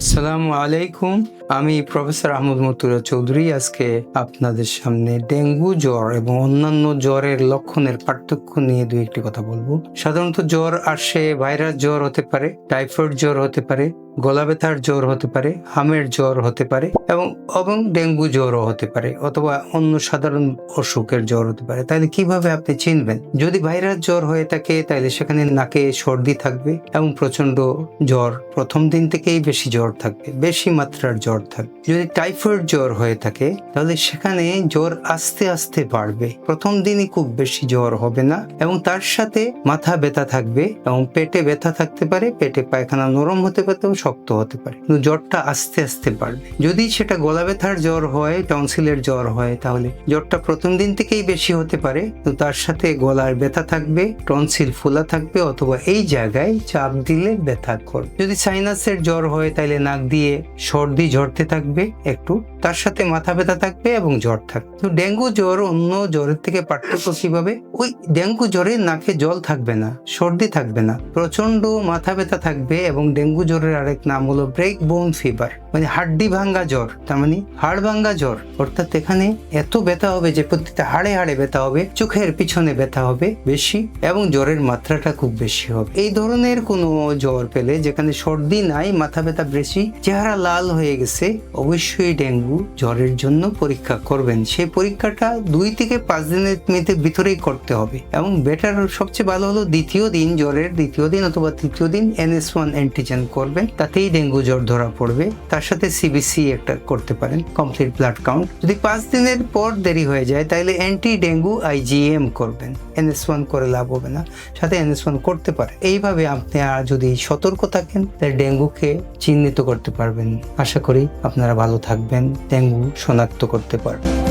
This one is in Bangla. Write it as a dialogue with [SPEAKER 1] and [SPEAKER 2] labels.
[SPEAKER 1] আসসালামু আলাইকুম। আমি প্রফেসর আহমদ মুর্তজা চৌধুরী আজকে আপনাদের সামনে ডেঙ্গু জ্বর এবং অন্যান্য জ্বরের লক্ষণের পার্থক্য নিয়ে দুই একটি কথা বলবো। সাধারণত জ্বর আসে, ভাইরাস জ্বর হতে পারে, টাইফয়েড জ্বর হতে পারে, গলা ব্যথার জ্বর হতে পারে, হামের জ্বর হতে পারে এবং ডেঙ্গু জ্বরও হতে পারে, অথবা অন্য সাধারণ অসুখের জ্বর হতে পারে। তাহলে কিভাবে আপনি চিনবেন? যদি ভাইরাস জ্বর হয়ে থাকে তাহলে সেখানে নাকে সর্দি থাকবে এবং প্রচন্ড জ্বর, প্রথম দিন থেকেই বেশি জ্বর থাকবে, বেশি মাত্রার জ্বর থাকবে। যদি টাইফয়েড জ্বর হয়ে থাকে তাহলে সেখানে জ্বর আস্তে আস্তে বাড়বে, প্রথম দিনই খুব বেশি জ্বর হবে না এবং তার সাথে মাথা ব্যথা থাকবে এবং পেটে ব্যথা থাকতে পারে, পেটে পায়খানা নরম হতে পারে, শক্ত হতে পারে, কিন্তু জ্বরটা আস্তে আস্তে বাড়বে। যদি সেটা গলা ব্যথার জ্বর হয়, টনসিলের জ্বর হয়, তাহলে জ্বরটা প্রথম দিন থেকেই বেশি হতে পারে, কিন্তু তার সাথে গলার ব্যথা থাকবে, টনসিল ফোলা থাকবে, অথবা এই জায়গায় চাপ দিলে ব্যথা করবে। যদি সাইনাসের জ্বর হয় তাহলে নাক দিয়ে সর্দি ঝরতে থাকবে একটু, তার সাথে মাথা ব্যথা থাকবে এবং জ্বর থাকবে। তো ডেঙ্গু জ্বর অন্য জ্বরের থেকে পার্থক্য কিভাবে? ওই ডেঙ্গু জ্বরে নাকে জল থাকবে না, সর্দি থাকবে না, প্রচন্ড মাথা ব্যথা থাকবে এবং ডেঙ্গু জ্বরের আরেক নাম হলো ব্রেক বোন ফিভার, মানে হাড্ডি ভাঙ্গা জ্বর, তার মানে হাড় ভাঙ্গা জ্বর। অর্থাৎ এখানে এত ব্যথা হবে যে প্রত্যেকটা হাড়ে হাড়ে ব্যথা হবে, চোখের পিছনে ব্যথা হবে বেশি এবং জ্বরের মাত্রাটা খুব বেশি হবে। এই ধরনের কোনো জ্বর পেলে যেখানে সর্দি নাই, মাথা ব্যথা বেশি, চেহারা লাল হয়ে গেছে, অবশ্যই ডেঙ্গু জ্বরের জন্য পরীক্ষা করবেন। সেই পরীক্ষাটা 2 থেকে 5 দিনের ভিতরেই করতে হবে এবং বেটার সবচেয়ে ভালো হলো দ্বিতীয় দিন, জ্বরের দ্বিতীয় দিন অথবা তৃতীয় দিন NS1 অ্যান্টিজেন করবেন, তাতেই ডেঙ্গু জ্বর ধরা পড়বে। তার সাথে CBC একটা করতে পারেন, কমপ্লিট ব্লাড কাউন্ট। যদি 5 দিনের পর দেরি হয়ে যায় তাহলে অ্যান্টি ডেঙ্গু IgM করবেন, NS1 করে লাভ হবে না, সাথে NS1 করতে পারে। এইভাবে আপনি যদি সতর্ক থাকেন তাহলে ডেঙ্গুকে চিহ্নিত করতে পারবেন। আশা করি আপনারা ভালো থাকবেন, ডেঙ্গু শনাক্ত করতে পারবেন।